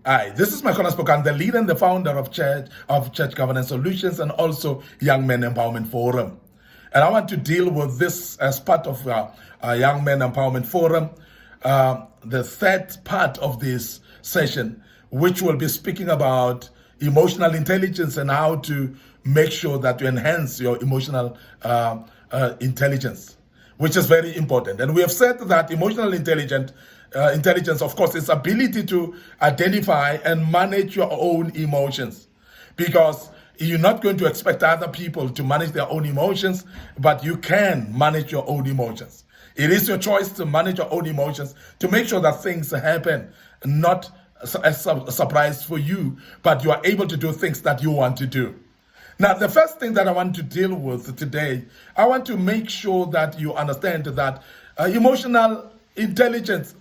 Hi, this is my cornerstone. I'm the leader and the founder of Church Governance Solutions and also Young Men Empowerment Forum. And I want to deal with this as part of our Young Men Empowerment Forum, the third part of this session, which will be speaking about emotional intelligence and how to make sure that you enhance your emotional intelligence, which is very important. And we have said that emotional intelligence, of course, is ability to identify and manage your own emotions, because you're not going to expect other people to manage their own emotions, but you can manage your own emotions. It is your choice to manage your own emotions, to make sure that things happen, not as a surprise for you, but you are able to do things that you want to do. Now, the first thing that I want to deal with today, I want to make sure that you understand that emotional intelligence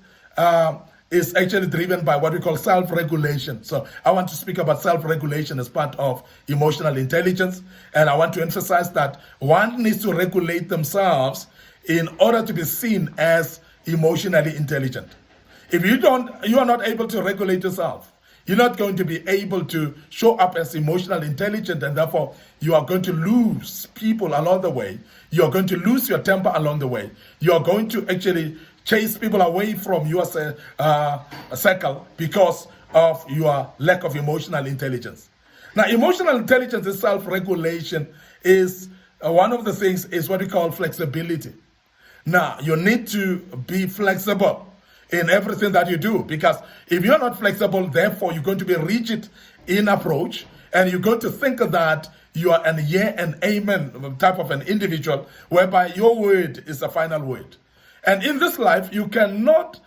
is actually driven by what we call self-regulation. So I want to speak about self-regulation as part of emotional intelligence. And I want to emphasize that one needs to regulate themselves in order to be seen as emotionally intelligent. If you are not able to regulate yourself, you're not going to be able to show up as emotional intelligent, and therefore you are going to lose people along the way. You are going to lose your temper along the way. You are going to actually chase people away from your circle because of your lack of emotional intelligence. Now, emotional intelligence is self-regulation, is one of the things is what we call flexibility. Now, you need to be flexible in everything that you do, because if you're not flexible, therefore you're going to be rigid in approach, and you're going to think that you are an yeah and amen type of an individual, whereby your word is the final word. And in this life, you cannot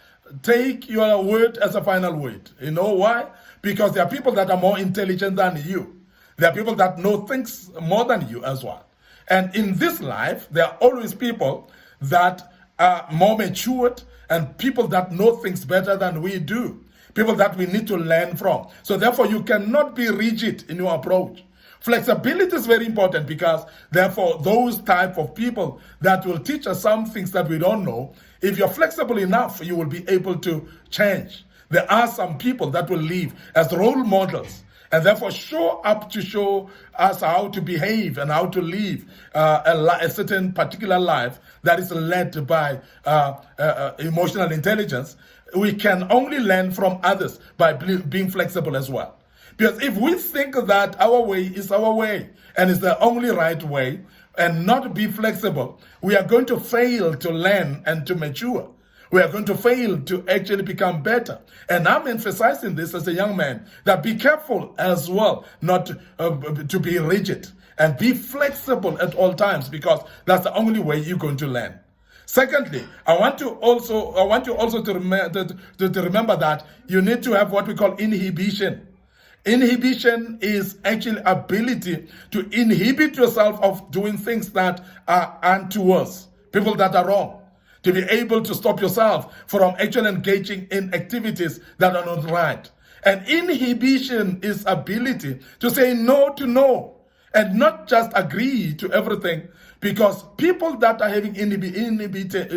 take your word as a final word. You know why? Because there are people that are more intelligent than you. There are people that know things more than you as well. And in this life, there are always people that are more matured and people that know things better than we do. People that we need to learn from. So therefore, you cannot be rigid in your approach. Flexibility is very important, because therefore those type of people that will teach us some things that we don't know, if you're flexible enough, you will be able to change. There are some people that will live as role models and therefore show up to show us how to behave and how to live a certain particular life that is led by emotional intelligence. We can only learn from others by being flexible as well. Because if we think that our way is our way and is the only right way and not be flexible, we are going to fail to learn and to mature. We are going to fail to actually become better. And I'm emphasizing this as a young man, that be careful as well not to be rigid, and be flexible at all times, because that's the only way you're going to learn. Secondly, I want you also to remember that you need to have what we call inhibition. Inhibition is actually ability to inhibit yourself of doing things that are untowards, people that are wrong. To be able to stop yourself from actually engaging in activities that are not right. And inhibition is ability to say no to no, and not just agree to everything, because people that are having inhibition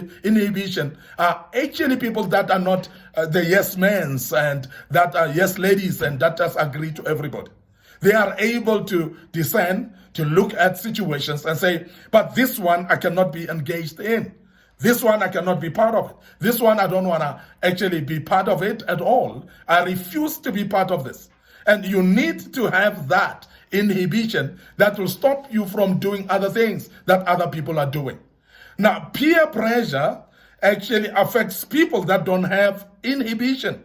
are actually people that are not the yes men and that are yes ladies and that just agree to everybody. They are able to discern, to look at situations and say, but this one I cannot be engaged in. This one I cannot be part of it. This one I don't want to actually be part of it at all. I refuse to be part of this. And you need to have that inhibition that will stop you from doing other things that other people are doing. Now, peer pressure actually affects people that don't have inhibition.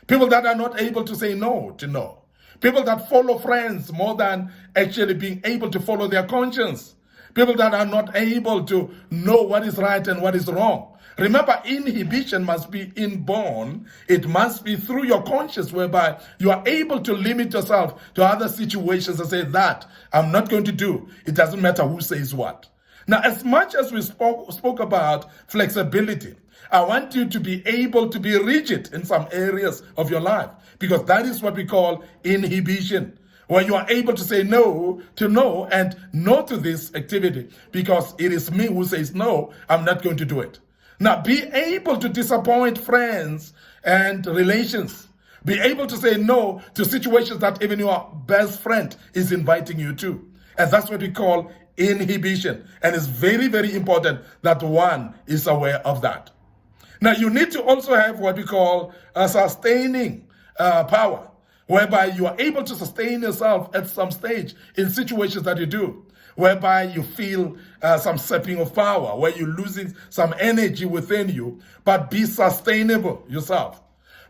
People that are not able to say no to no. People that follow friends more than actually being able to follow their conscience. People that are not able to know what is right and what is wrong. Remember, inhibition must be inborn. It must be through your conscience, whereby you are able to limit yourself to other situations and say, that I'm not going to do. It doesn't matter who says what. Now, as much as we spoke about flexibility, I want you to be able to be rigid in some areas of your life, because that is what we call inhibition. When you are able to say no to no and no to this activity, because it is me who says no, I'm not going to do it. Now, be able to disappoint friends and relations. Be able to say no to situations that even your best friend is inviting you to. And that's what we call inhibition. And it's very, very important that one is aware of that. Now, you need to also have what we call a sustaining power, whereby you are able to sustain yourself at some stage in situations that you do, whereby you feel some sapping of power, where you're losing some energy within you, but be sustainable yourself.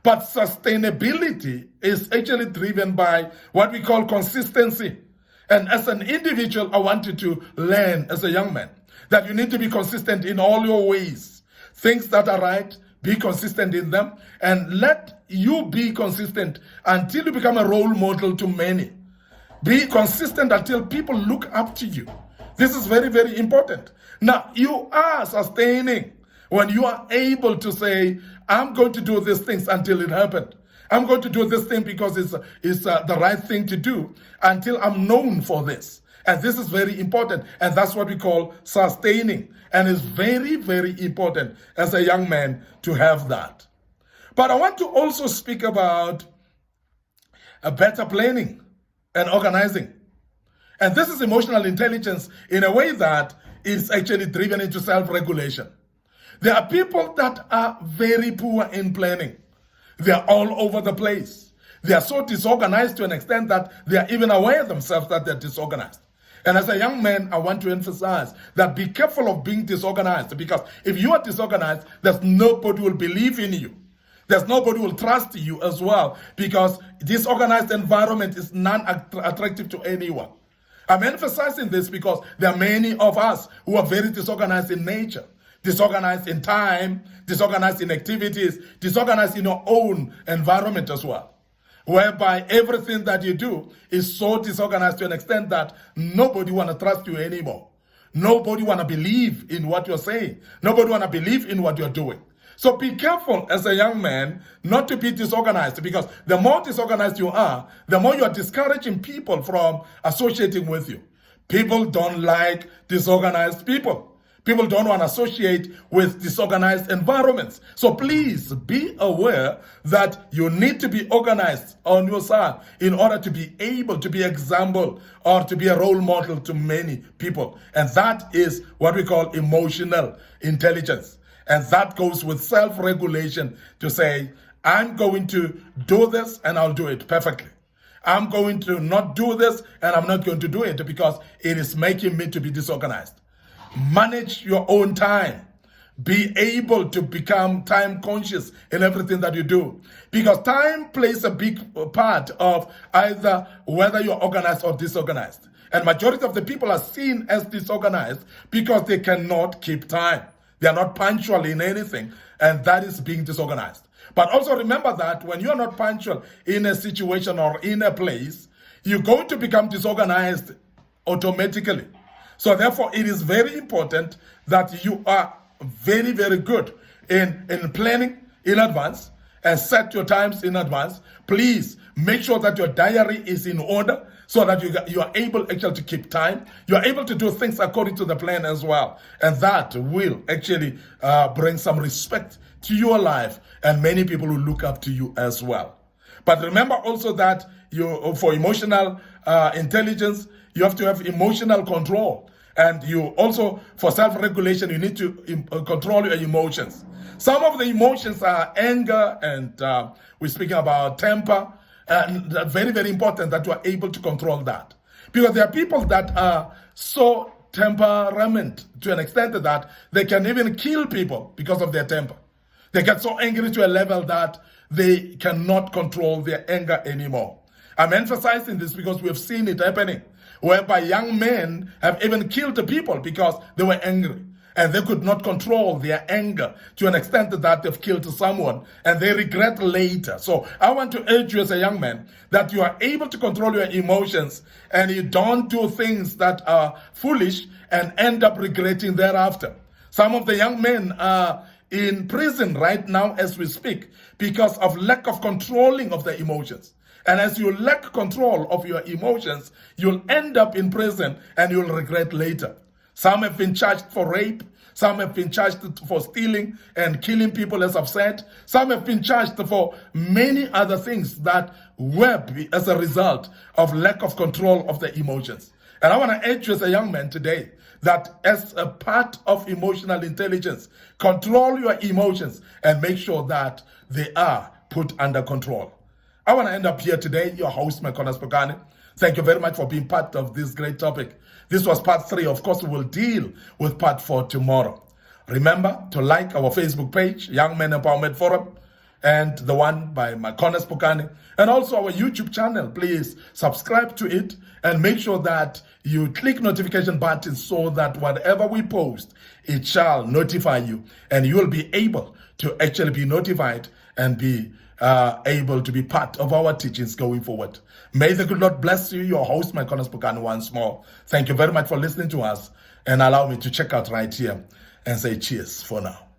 But sustainability is actually driven by what we call consistency. And as an individual, I want you to learn as a young man that you need to be consistent in all your ways. Things that are right, be consistent in them, and let you be consistent until you become a role model to many. Be consistent until people look up to you. This is very, very important. Now, you are sustaining when you are able to say, I'm going to do these things until it happened. I'm going to do this thing because it's the right thing to do until I'm known for this. And this is very important. And that's what we call sustaining. And it's very, very important as a young man to have that. But I want to also speak about a better planning and organizing. And this is emotional intelligence in a way that is actually driven into self-regulation. There are people that are very poor in planning. They are all over the place. They are so disorganized to an extent that they are even aware themselves that they're disorganized. And as a young man, I want to emphasize that be careful of being disorganized, because if you are disorganized, there's nobody will believe in you. There's nobody will trust you as well, because disorganized environment is non-attractive to anyone. I'm emphasizing this because there are many of us who are very disorganized in nature, disorganized in time, disorganized in activities, disorganized in your own environment as well, whereby everything that you do is so disorganized to an extent that nobody want to trust you anymore. Nobody want to believe in what you're saying. Nobody want to believe in what you're doing. So be careful as a young man not to be disorganized, because the more disorganized you are, the more you are discouraging people from associating with you. People don't like disorganized people. People don't want to associate with disorganized environments. So please be aware that you need to be organized on your side in order to be able to be example or to be a role model to many people. And that is what we call emotional intelligence. And that goes with self-regulation to say, I'm going to do this and I'll do it perfectly. I'm going to not do this and I'm not going to do it because it is making me to be disorganized. Manage your own time. Be able to become time conscious in everything that you do, because time plays a big part of either whether you're organized or disorganized. And majority of the people are seen as disorganized because they cannot keep time. They are not punctual in anything, and that is being disorganized. But also remember that when you are not punctual in a situation or in a place, you're going to become disorganized automatically. So therefore, it is very important that you are very, very good in planning in advance and set your times in advance. Please make sure that your diary is in order so that you are able actually to keep time. You are able to do things according to the plan as well. And that will actually bring some respect to your life, and many people will look up to you as well. But remember also that for emotional intelligence, you have to have emotional control. And you also, for self-regulation, you need to control your emotions. Some of the emotions are anger, and we're speaking about temper. And very, very important that you are able to control that. Because there are people that are so temperament to an extent that they can even kill people because of their temper. They get so angry to a level that they cannot control their anger anymore. I'm emphasizing this because we have seen it happening, whereby young men have even killed the people because they were angry. And they could not control their anger to an extent that they've killed someone, and they regret later. So I want to urge you as a young man that you are able to control your emotions and you don't do things that are foolish and end up regretting thereafter. Some of the young men are in prison right now as we speak because of lack of controlling of their emotions. And as you lack control of your emotions, you'll end up in prison and you'll regret later. Some have been charged for rape. Some have been charged for stealing and killing people, as I've said. Some have been charged for many other things that were as a result of lack of control of the emotions. And I want to urge you as a young man today that as a part of emotional intelligence, control your emotions and make sure that they are put under control. I want to end up here today, your host, Mekonas Pogane. Thank you very much for being part of this great topic. This was part 3. Of course, we will deal with part 4 tomorrow. Remember to like our Facebook page, Young Men Empowerment Forum, and the one by Mekonas Pogane, and also our YouTube channel. Please subscribe to it and make sure that you click notification button so that whatever we post, it shall notify you, and you will be able to actually be notified and be able to be part of our teachings going forward. May the good Lord bless you, your host, Mekonas Pogane, once more. Thank you very much for listening to us, and allow me to check out right here and say cheers for now.